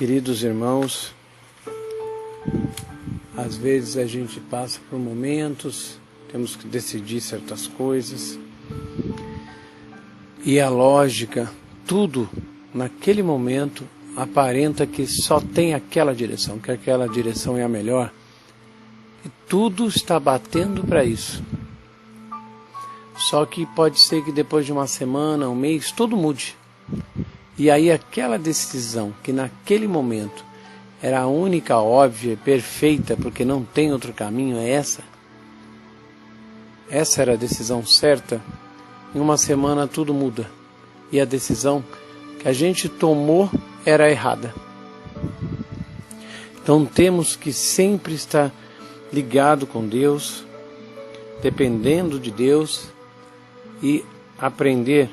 Queridos irmãos, às vezes a gente passa por momentos, temos que decidir certas coisas, e a lógica, tudo naquele momento aparenta que só tem aquela direção, que aquela direção é a melhor, e tudo está batendo para isso. Só que pode ser que depois de uma semana, um mês, tudo mude. E aí aquela decisão que naquele momento era a única, óbvia, perfeita, porque não tem outro caminho, é essa. Essa era a decisão certa. Em uma semana tudo muda. E a decisão que a gente tomou era errada. Então temos que sempre estar ligado com Deus, dependendo de Deus e aprender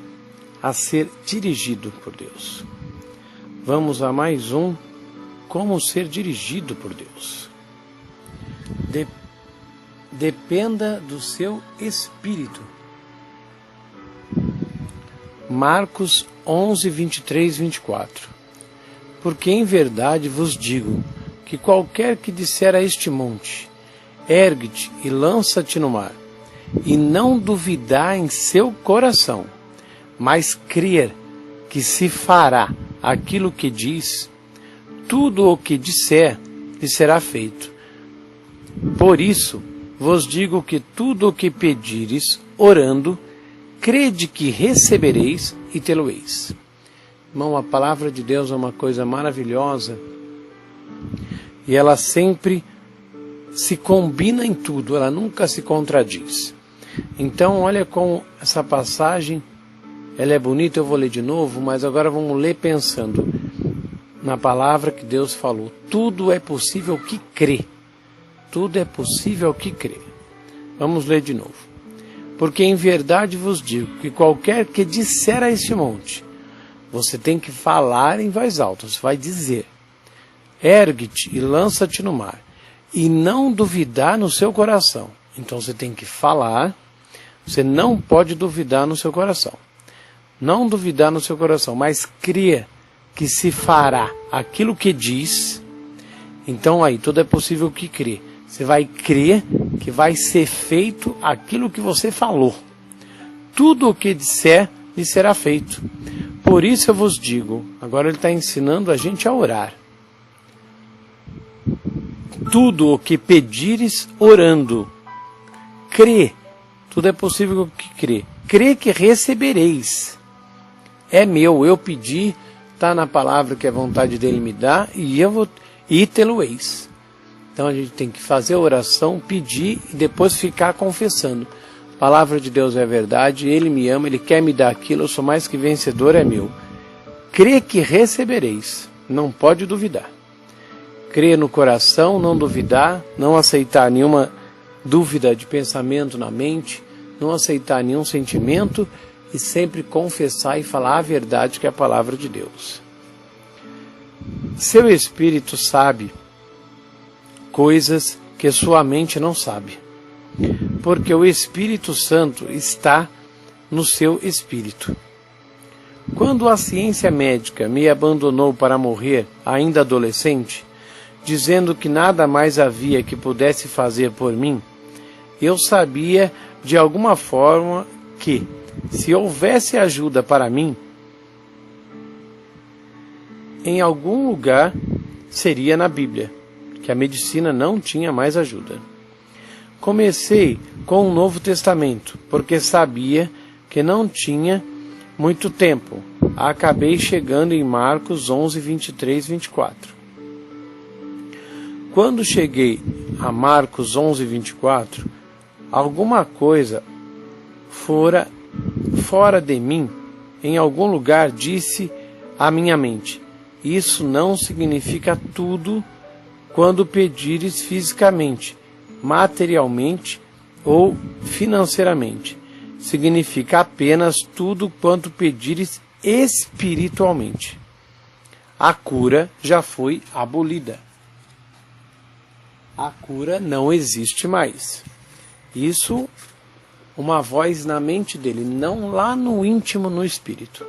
a ser dirigido por Deus. Vamos a mais um, como ser dirigido por Deus. Dependa do seu espírito. Marcos 11, 23, 24. Porque em verdade vos digo, que qualquer que disser a este monte, ergue-te e lança-te no mar, e não duvidar em seu coração, mas crer que se fará aquilo que diz, tudo o que disser lhe será feito. Por isso vos digo que tudo o que pedires, orando, crede que recebereis e tê-lo-eis. Irmão, a palavra de Deus é uma coisa maravilhosa e ela sempre se combina em tudo, ela nunca se contradiz. Então olha como essa passagem, ela é bonita, eu vou ler de novo, mas agora vamos ler pensando na palavra que Deus falou. Tudo é possível que crê. Tudo é possível que crê. Vamos ler de novo. Porque em verdade vos digo que qualquer que disser a este monte, você tem que falar em voz alta, você vai dizer, ergue-te e lança-te no mar, e não duvidar no seu coração. Então você tem que falar, você não pode duvidar no seu coração. Não duvidar no seu coração, mas crer que se fará aquilo que diz. Então aí, tudo é possível que crê. Você vai crer que vai ser feito aquilo que você falou. Tudo o que disser lhe será feito. Por isso eu vos digo, agora ele está ensinando a gente a orar. Tudo o que pedires orando, crê. Tudo é possível que crê. Crê que recebereis. É meu, eu pedi, está na palavra que a vontade dele me dá, e tê-lo-eis. Então a gente tem que fazer a oração, pedir e depois ficar confessando. A palavra de Deus é verdade, Ele me ama, Ele quer me dar aquilo, eu sou mais que vencedor, é meu. Crê que recebereis, não pode duvidar. Crê no coração, não duvidar, não aceitar nenhuma dúvida de pensamento na mente, não aceitar nenhum sentimento, e sempre confessar e falar a verdade que é a palavra de Deus. Seu espírito sabe coisas que sua mente não sabe, porque o Espírito Santo está no seu espírito. Quando a ciência médica me abandonou para morrer, ainda adolescente, dizendo que nada mais havia que pudesse fazer por mim, eu sabia de alguma forma que, se houvesse ajuda para mim, em algum lugar seria na Bíblia, que a medicina não tinha mais ajuda. Comecei com o Novo Testamento, porque sabia que não tinha muito tempo. Acabei chegando em Marcos 11, 23, 24. Quando cheguei a Marcos 11, 24, alguma coisa fora de mim, em algum lugar, disse à minha mente, isso não significa tudo quando pedires fisicamente, materialmente ou financeiramente. Significa apenas tudo quanto pedires espiritualmente. A cura já foi abolida. A cura não existe mais. Isso, uma voz na mente dele, não lá no íntimo, no espírito.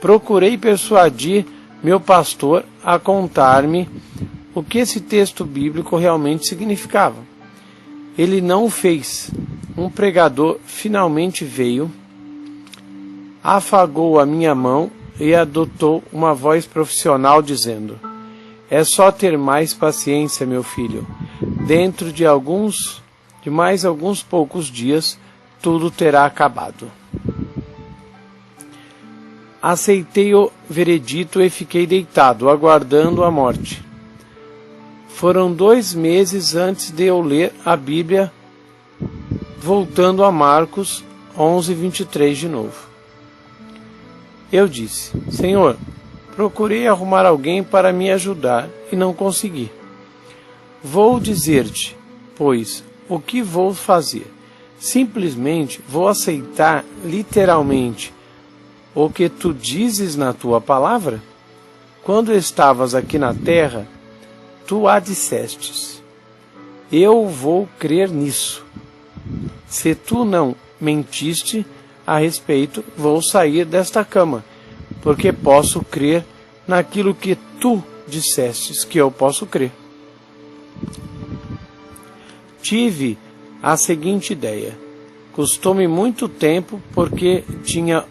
Procurei persuadir meu pastor a contar-me o que esse texto bíblico realmente significava. Ele não o fez. Um pregador finalmente veio, afagou a minha mão e adotou uma voz profissional dizendo: "É só ter mais paciência, meu filho. Dentro de mais alguns poucos dias, tudo terá acabado." Aceitei o veredito e fiquei deitado, aguardando a morte. Foram 2 meses antes de eu ler a Bíblia, voltando a Marcos 11:23 de novo. Eu disse: "Senhor, procurei arrumar alguém para me ajudar e não consegui. Vou dizer-te, pois, o que vou fazer. Simplesmente vou aceitar literalmente o que tu dizes na tua palavra? Quando estavas aqui na terra, tu a dissestes. Eu vou crer nisso. Se tu não mentiste a respeito, vou sair desta cama, porque posso crer naquilo que tu dissestes que eu posso crer." Tive a seguinte ideia. Custou-me muito tempo porque tinha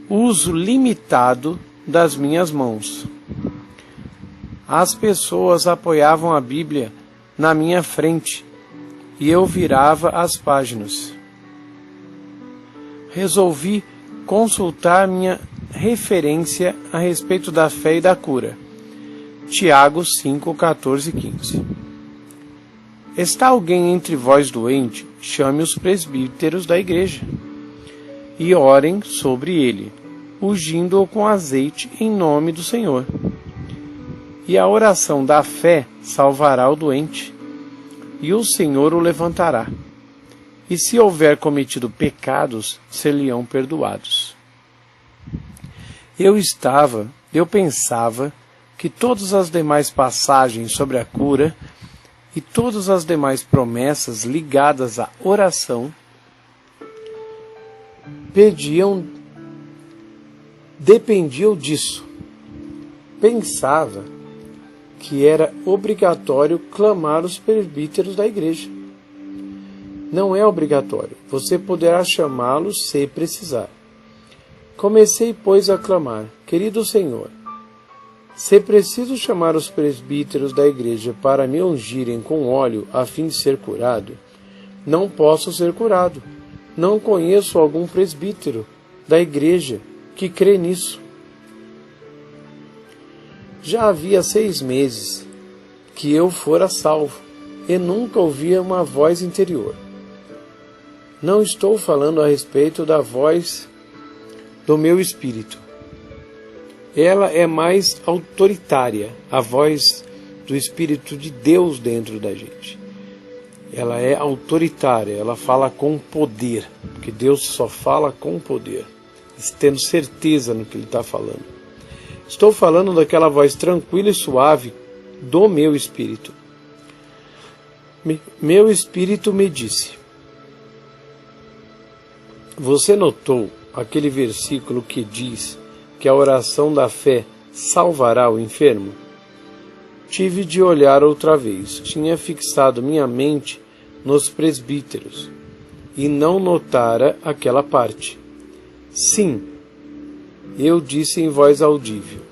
uso limitado das minhas mãos. As pessoas apoiavam a Bíblia na minha frente e eu virava as páginas. Resolvi consultar minha referência a respeito da fé e da cura. Tiago 5:14 e 15. Está alguém entre vós doente? Chame os presbíteros da igreja e orem sobre ele, ungindo-o com azeite em nome do Senhor. E a oração da fé salvará o doente, e o Senhor o levantará. E se houver cometido pecados, ser-lhe-ão perdoados. Eu pensava que todas as demais passagens sobre a cura e todas as demais promessas ligadas à oração dependiam disso. Pensava que era obrigatório clamar os presbíteros da igreja. Não é obrigatório. Você poderá chamá-los se precisar. Comecei, pois, a clamar: "Querido Senhor, se preciso chamar os presbíteros da igreja para me ungirem com óleo a fim de ser curado, não posso ser curado. Não conheço algum presbítero da igreja que crê nisso." Já havia 6 meses que eu fora salvo e nunca ouvia uma voz interior. Não estou falando a respeito da voz do meu espírito. Ela é mais autoritária, a voz do Espírito de Deus dentro da gente. Ela é autoritária, ela fala com poder, porque Deus só fala com poder, tendo certeza no que Ele está falando. Estou falando daquela voz tranquila e suave do meu espírito. Meu espírito me disse: "Você notou aquele versículo que diz que a oração da fé salvará o enfermo?" Tive de olhar outra vez. Tinha fixado minha mente nos presbíteros e não notara aquela parte. "Sim", eu disse em voz audível.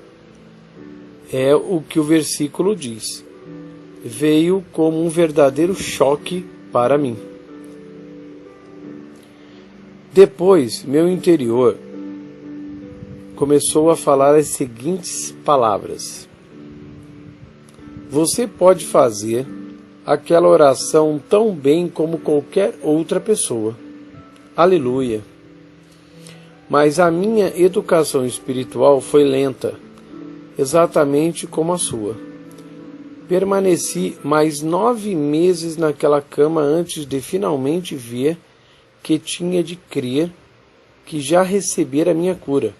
É o que o versículo diz. Veio como um verdadeiro choque para mim. Depois, meu interior começou a falar as seguintes palavras: "Você pode fazer aquela oração tão bem como qualquer outra pessoa. Aleluia. Mas a minha educação espiritual foi lenta, exatamente como a sua. Permaneci mais 9 meses naquela cama antes de finalmente ver que tinha de crer que já recebera a minha cura,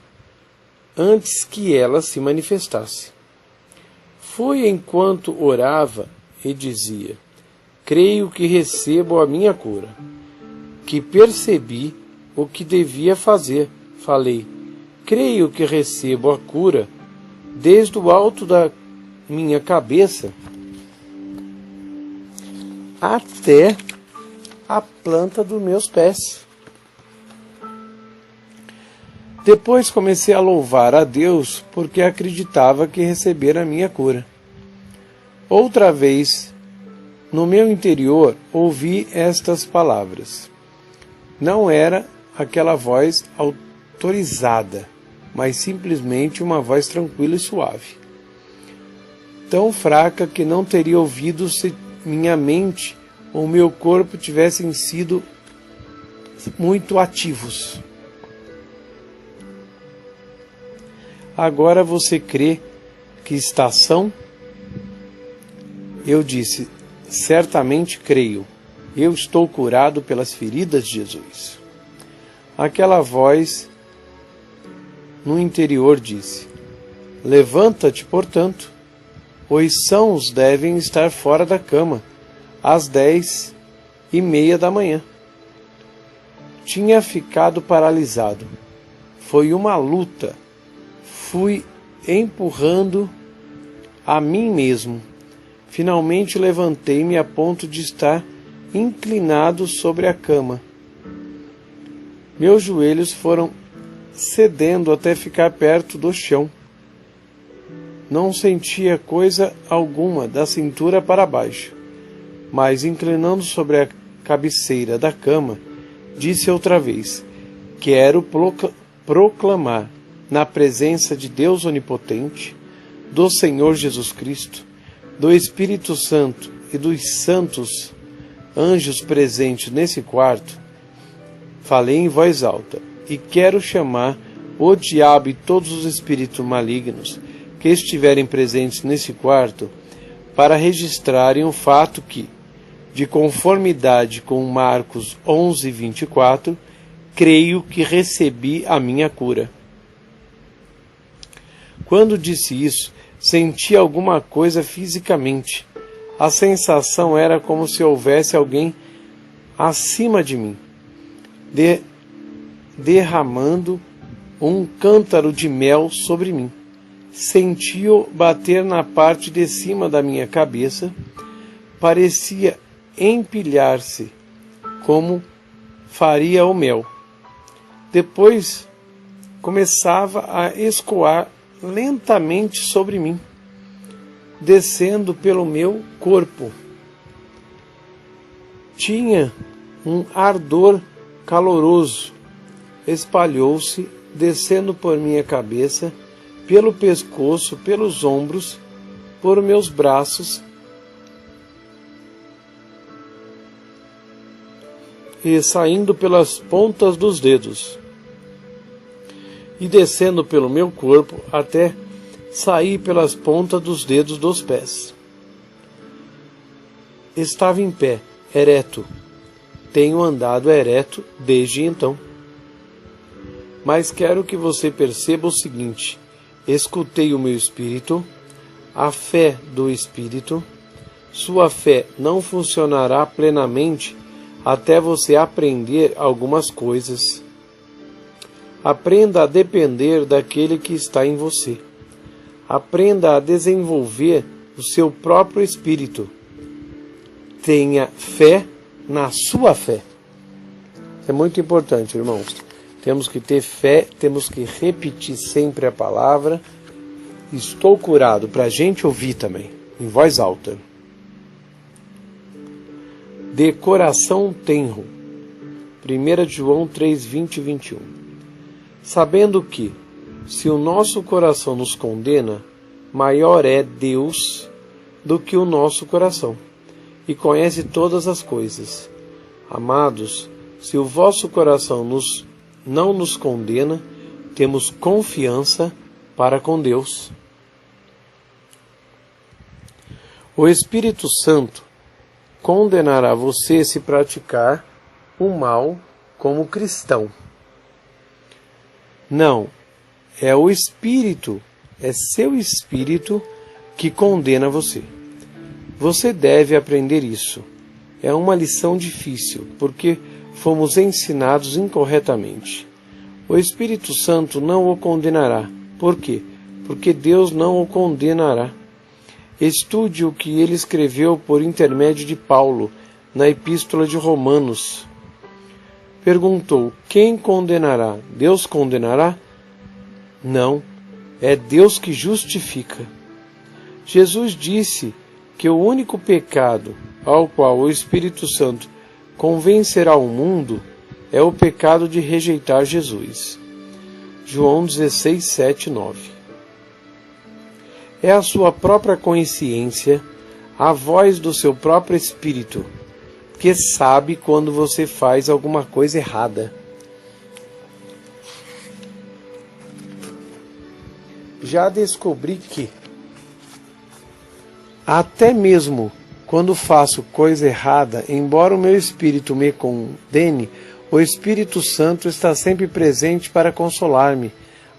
antes que ela se manifestasse. Foi enquanto orava e dizia: creio que recebo a minha cura, que percebi o que devia fazer. Falei: creio que recebo a cura desde o alto da minha cabeça até a planta dos meus pés. Depois comecei a louvar a Deus porque acreditava que recebera a minha cura. Outra vez, no meu interior, ouvi estas palavras. Não era aquela voz autorizada, mas simplesmente uma voz tranquila e suave. Tão fraca que não teria ouvido se minha mente ou meu corpo tivessem sido muito ativos. Agora você crê que está são? Eu disse, certamente creio. Eu estou curado pelas feridas de Jesus. Aquela voz no interior disse, levanta-te, portanto. Os sãos devem estar fora da cama, às 10:30 da manhã. Tinha ficado paralisado. Foi uma luta. Fui empurrando a mim mesmo. Finalmente levantei-me a ponto de estar inclinado sobre a cama. Meus joelhos foram cedendo até ficar perto do chão. Não sentia coisa alguma da cintura para baixo, mas inclinando sobre a cabeceira da cama, disse outra vez, quero proclamar na presença de Deus Onipotente, do Senhor Jesus Cristo, do Espírito Santo e dos santos anjos presentes nesse quarto, falei em voz alta, e quero chamar o diabo e todos os espíritos malignos que estiverem presentes nesse quarto para registrarem o fato que, de conformidade com Marcos 11:24, creio que recebi a minha cura. Quando disse isso, senti alguma coisa fisicamente. A sensação era como se houvesse alguém acima de mim, derramando um cântaro de mel sobre mim. Senti-o bater na parte de cima da minha cabeça. Parecia empilhar-se, como faria o mel. Depois começava a escoar lentamente sobre mim, descendo pelo meu corpo. Tinha um ardor caloroso, espalhou-se, descendo por minha cabeça, pelo pescoço, pelos ombros, por meus braços e saindo pelas pontas dos dedos, e descendo pelo meu corpo até sair pelas pontas dos dedos dos pés. Estava em pé, ereto. Tenho andado ereto desde então. Mas quero que você perceba o seguinte: escutei o meu espírito, a fé do espírito. Sua fé não funcionará plenamente até você aprender algumas coisas. Aprenda a depender daquele que está em você. Aprenda a desenvolver o seu próprio espírito. Tenha fé na sua fé. É muito importante, irmãos. Temos que ter fé, temos que repetir sempre a palavra. Estou curado, para a gente ouvir também, em voz alta. De coração tenro. 1 João 3, 20 e 21. Sabendo que, se o nosso coração nos condena, maior é Deus do que o nosso coração, e conhece todas as coisas. Amados, se o vosso coração não nos condena, temos confiança para com Deus. O Espírito Santo condenará você se praticar o mal como cristão. Não, é o Espírito, é seu Espírito que condena você. Você deve aprender isso. É uma lição difícil, porque fomos ensinados incorretamente. O Espírito Santo não o condenará. Por quê? porque Deus não o condenará. Estude o que ele escreveu por intermédio de Paulo, na Epístola de Romanos. Perguntou: quem condenará? Deus condenará? Não, é Deus que justifica. Jesus disse que o único pecado ao qual o Espírito Santo convencerá o mundo é o pecado de rejeitar Jesus. João 16, 7, 9. É a sua própria consciência, a voz do seu próprio espírito, que sabe quando você faz alguma coisa errada. Já descobri que, até mesmo quando faço coisa errada, embora o meu espírito me condene, o Espírito Santo está sempre presente para consolar-me,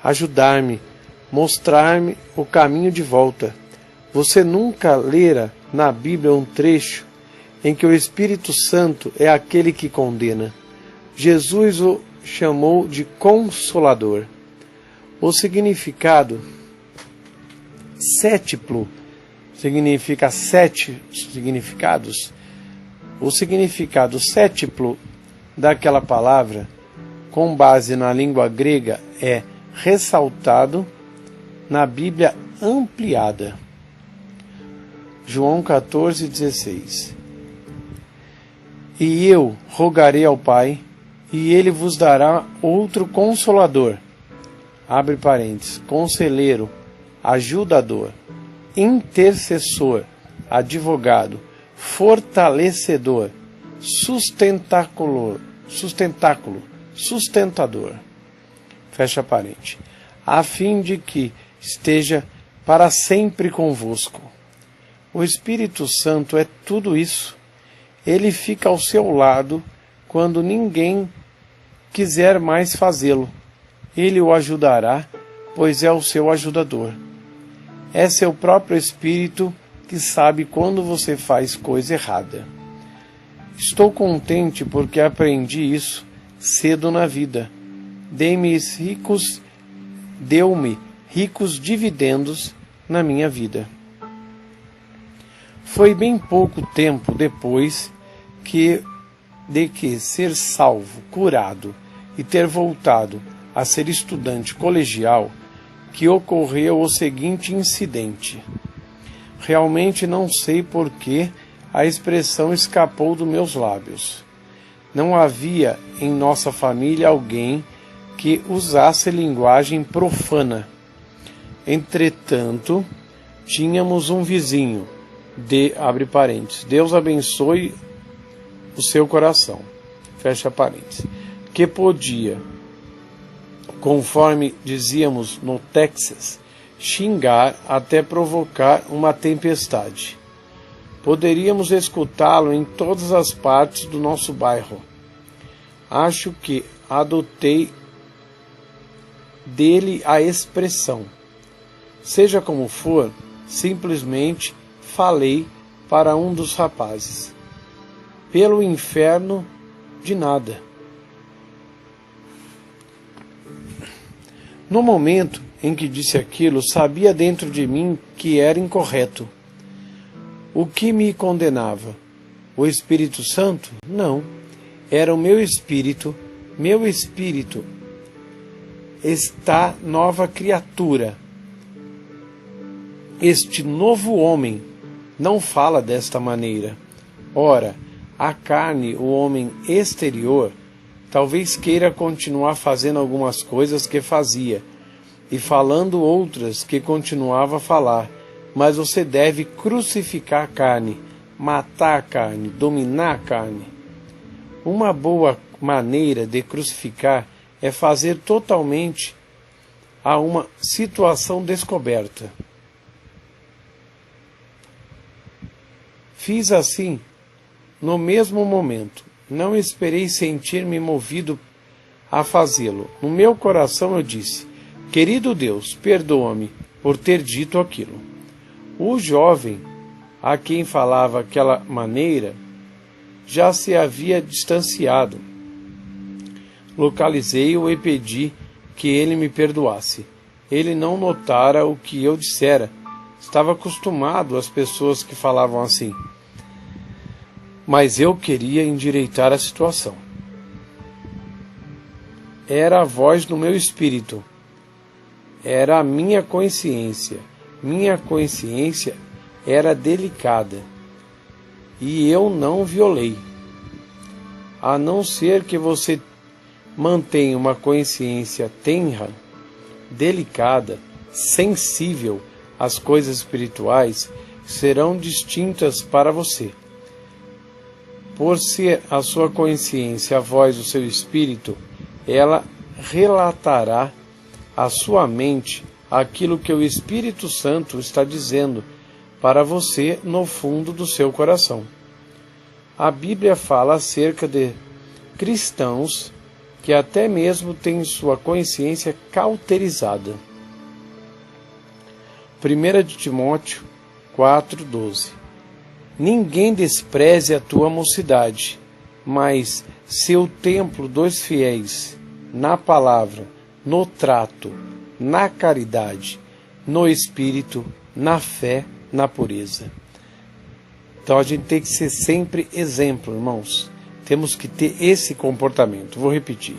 ajudar-me, mostrar-me o caminho de volta. Você nunca lera na Bíblia um trecho em que o Espírito Santo é aquele que condena. Jesus o chamou de Consolador. O significado sétiplo significa 7 significados. O significado sétiplo daquela palavra, com base na língua grega, é ressaltado na Bíblia ampliada. João 14, 16. E eu rogarei ao Pai, e ele vos dará outro Consolador, abre parênteses, conselheiro, ajudador, intercessor, advogado, fortalecedor, sustentador, fecha parênteses, a fim de que esteja para sempre convosco. O Espírito Santo é tudo isso. Ele fica ao seu lado quando ninguém quiser mais fazê-lo. Ele o ajudará, pois é o seu ajudador. É seu próprio Espírito que sabe quando você faz coisa errada. Estou contente porque aprendi isso cedo na vida. Deu-me ricos dividendos na minha vida. Foi bem pouco tempo depois de que ser salvo, curado e ter voltado a ser estudante colegial, que ocorreu o seguinte incidente. Realmente não sei por que a expressão escapou dos meus lábios. Não havia em nossa família alguém que usasse linguagem profana. Entretanto, tínhamos um vizinho, abre parênteses, Deus abençoe o seu coração, fecha parênteses, que podia, conforme dizíamos no Texas, xingar até provocar uma tempestade. Poderíamos escutá-lo em todas as partes do nosso bairro. Acho que adotei dele a expressão. Seja como for, simplesmente falei para um dos rapazes. Pelo inferno de nada. No momento em que disse aquilo, sabia dentro de mim que era incorreto. O que me condenava? O Espírito Santo? Não. Era o meu espírito. Meu espírito está nova criatura. Este novo homem não fala desta maneira. Ora, a carne, o homem exterior, talvez queira continuar fazendo algumas coisas que fazia, e falando outras que continuava a falar, mas você deve crucificar a carne, matar a carne, dominar a carne. Uma boa maneira de crucificar é fazer totalmente a uma situação descoberta. Fiz assim no mesmo momento. Não esperei sentir-me movido a fazê-lo. No meu coração eu disse: querido Deus, perdoa-me por ter dito aquilo. O jovem a quem falava aquela maneira já se havia distanciado. Localizei-o e pedi que ele me perdoasse. ele não notara o que eu dissera. Estava acostumado às pessoas que falavam assim. Mas eu queria endireitar a situação. Era a voz do meu espírito. Era a minha consciência. Minha consciência era delicada. E eu não violei. A não ser que você mantenha uma consciência tenra, delicada, sensível às coisas espirituais, serão distintas para você. Por ser a sua consciência a voz do seu espírito, ela relatará à sua mente aquilo que o Espírito Santo está dizendo para você no fundo do seu coração. A Bíblia fala acerca de cristãos que até mesmo têm sua consciência cauterizada. 1 de Timóteo 4,12. Ninguém despreze a tua mocidade, mas seu templo dos fiéis, na palavra, no trato, na caridade, no espírito, na fé, na pureza. Então a gente tem que ser sempre exemplo, irmãos. Temos que ter esse comportamento. Vou repetir.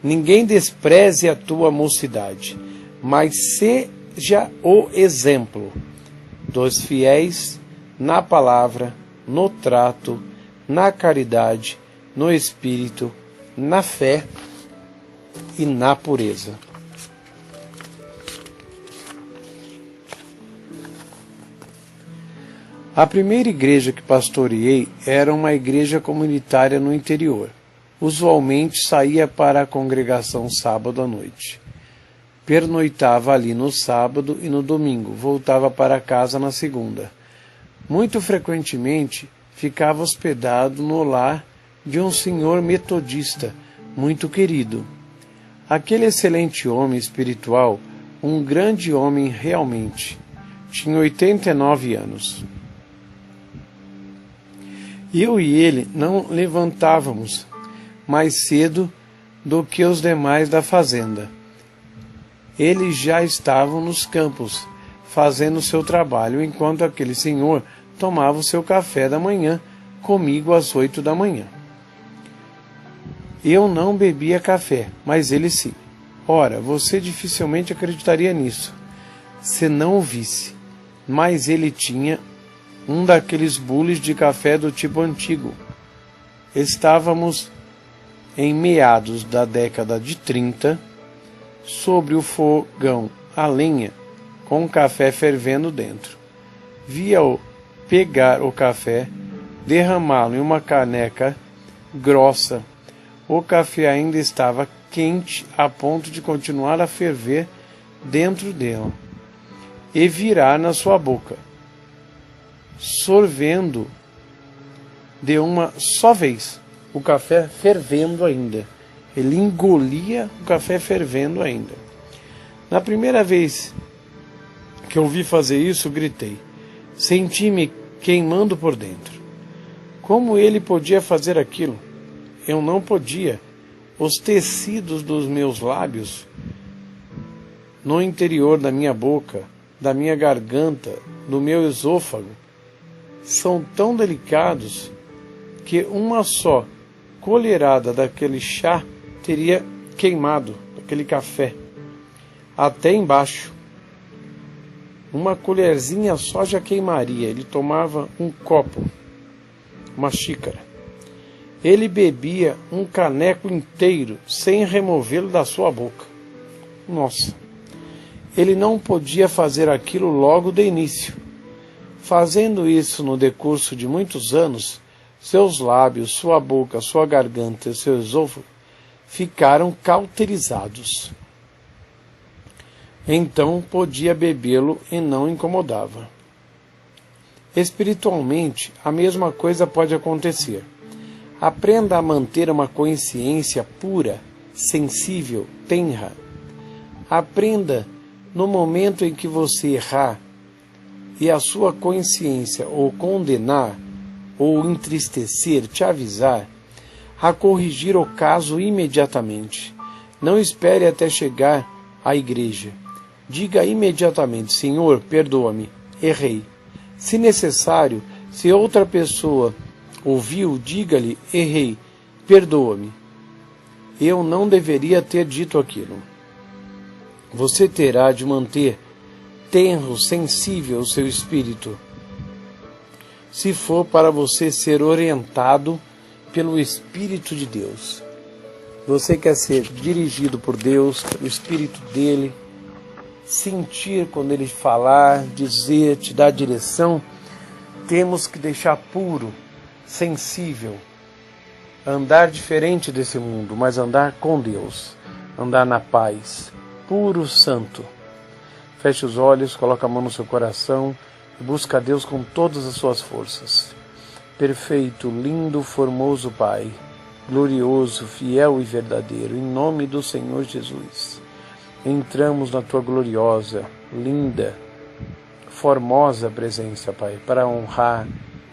Ninguém despreze a tua mocidade, mas seja o exemplo dos fiéis na palavra, no trato, na caridade, no espírito, na fé e na pureza. A primeira igreja que pastoreei era uma igreja comunitária no interior. Usualmente saía para a congregação sábado à noite. Pernoitava ali no sábado e no domingo, voltava para casa na segunda. Muito frequentemente ficava hospedado no lar de um senhor metodista muito querido. Aquele excelente homem espiritual, um grande homem realmente, tinha 89 anos. Eu e ele não levantávamos mais cedo do que os demais da fazenda. Eles já estavam nos campos, fazendo o seu trabalho, enquanto aquele senhor tomava o seu café da manhã comigo às 8 da manhã. Eu não bebia café, mas ele sim. Ora, você dificilmente acreditaria nisso, se não o visse. Mas ele tinha um daqueles bules de café do tipo antigo. Estávamos em meados da década de 30, sobre o fogão a lenha, com o café fervendo dentro. Via-o pegar o café, derramá-lo em uma caneca grossa. O café ainda estava quente a ponto de continuar a ferver dentro dela e virar na sua boca, sorvendo de uma só vez, o café fervendo ainda. Ele engolia o café fervendo ainda. Na primeira vez que eu vi fazer isso, gritei. Senti-me queimando por dentro. Como ele podia fazer aquilo? Eu não podia. Os tecidos dos meus lábios, no interior da minha boca, da minha garganta, do meu esôfago, são tão delicados que uma só colherada daquele chá teria queimado aquele café até embaixo. Uma colherzinha só já queimaria. Ele tomava um copo, uma xícara. Ele bebia um caneco inteiro sem removê-lo da sua boca. Nossa! Ele não podia fazer aquilo logo de início. Fazendo isso no decurso de muitos anos, seus lábios, sua boca, sua garganta e seu esôfago ficaram cauterizados. Então podia bebê-lo e não incomodava. Espiritualmente, a mesma coisa pode acontecer. Aprenda a manter uma consciência pura, sensível, tenra. Aprenda, no momento em que você errar e a sua consciência o condenar ou entristecer, te avisar, a corrigir o caso imediatamente. Não espere até chegar à igreja. diga imediatamente: Senhor, perdoa-me, errei. Se necessário, se outra pessoa ouviu, diga-lhe: errei, perdoa-me. Eu não deveria ter dito aquilo. Você terá de manter tenro, sensível o seu espírito, se for para você ser orientado pelo Espírito de Deus. Você quer ser dirigido por Deus, pelo Espírito dele, sentir quando ele falar, dizer, te dar direção. Temos que deixar puro, sensível, andar diferente desse mundo, mas andar com Deus, andar na paz, puro, santo. Feche os olhos, coloca a mão no seu coração e busca a Deus com todas as suas forças. Perfeito, lindo, formoso Pai, glorioso, fiel e verdadeiro, em nome do Senhor Jesus, entramos na Tua gloriosa, linda, formosa presença, Pai, para honrar,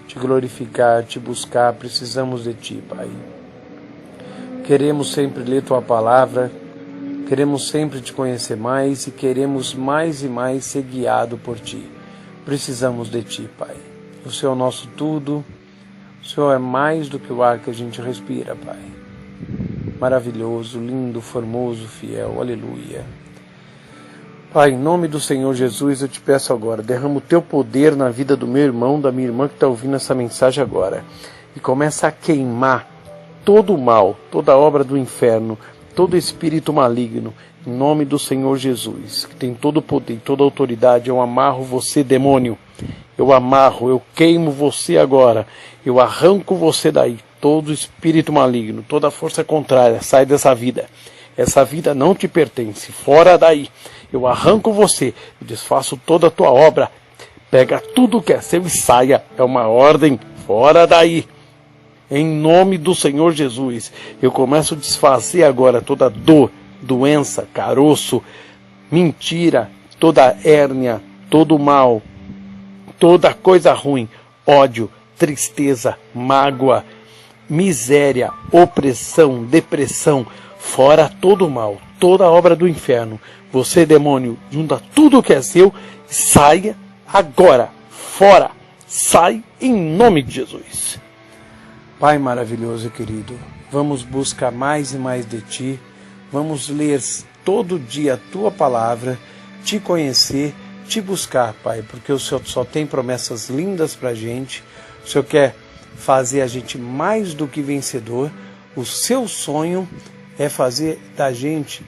Te glorificar, Te buscar. Precisamos de Ti, Pai. Queremos sempre ler Tua palavra, queremos sempre Te conhecer mais e queremos mais e mais ser guiado por Ti. Precisamos de Ti, Pai. O Senhor é o nosso tudo. O Senhor é mais do que o ar que a gente respira, Pai. Maravilhoso, lindo, formoso, fiel. Aleluia. Pai, em nome do Senhor Jesus, eu te peço agora, derrama o Teu poder na vida do meu irmão, da minha irmã que está ouvindo essa mensagem agora. E começa a queimar todo o mal, toda a obra do inferno, todo espírito maligno, em nome do Senhor Jesus, que tem todo o poder, toda a autoridade. Eu amarro você, demônio. Eu amarro, eu queimo você agora. Eu arranco você daí. Todo espírito maligno, toda força contrária, sai dessa vida. Essa vida não te pertence. Fora daí. Eu arranco você, eu desfaço toda a tua obra. Pega tudo que é seu e saia. É uma ordem. Fora daí. Em nome do Senhor Jesus, eu começo a desfazer agora toda dor, doença, caroço, mentira, toda hérnia, todo mal, toda coisa ruim, ódio, tristeza, mágoa, miséria, opressão, depressão, fora todo o mal, toda a obra do inferno. Você, demônio, junta tudo que é seu e saia agora, fora, sai em nome de Jesus. Pai maravilhoso e querido, vamos buscar mais e mais de Ti, vamos ler todo dia a Tua palavra, Te conhecer, Te buscar, Pai, porque o Senhor só tem promessas lindas para a gente, o Senhor quer fazer a gente mais do que vencedor, o Seu sonho é fazer da gente,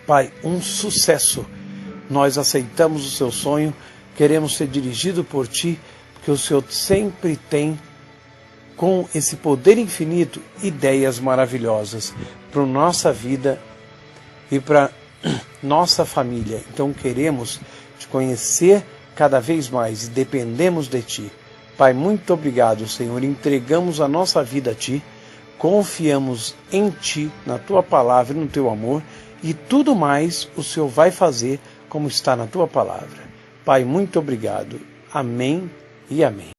Pai, um sucesso. Nós aceitamos o Seu sonho, queremos ser dirigidos por Ti, porque o Senhor sempre tem, com esse poder infinito, ideias maravilhosas para a nossa vida e para nossa família. Então queremos Te conhecer cada vez mais e dependemos de Ti. Pai, muito obrigado, Senhor. Entregamos a nossa vida a Ti, confiamos em Ti, na Tua palavra e no Teu amor, e tudo mais o Senhor vai fazer como está na Tua palavra. Pai, muito obrigado. Amém e amém.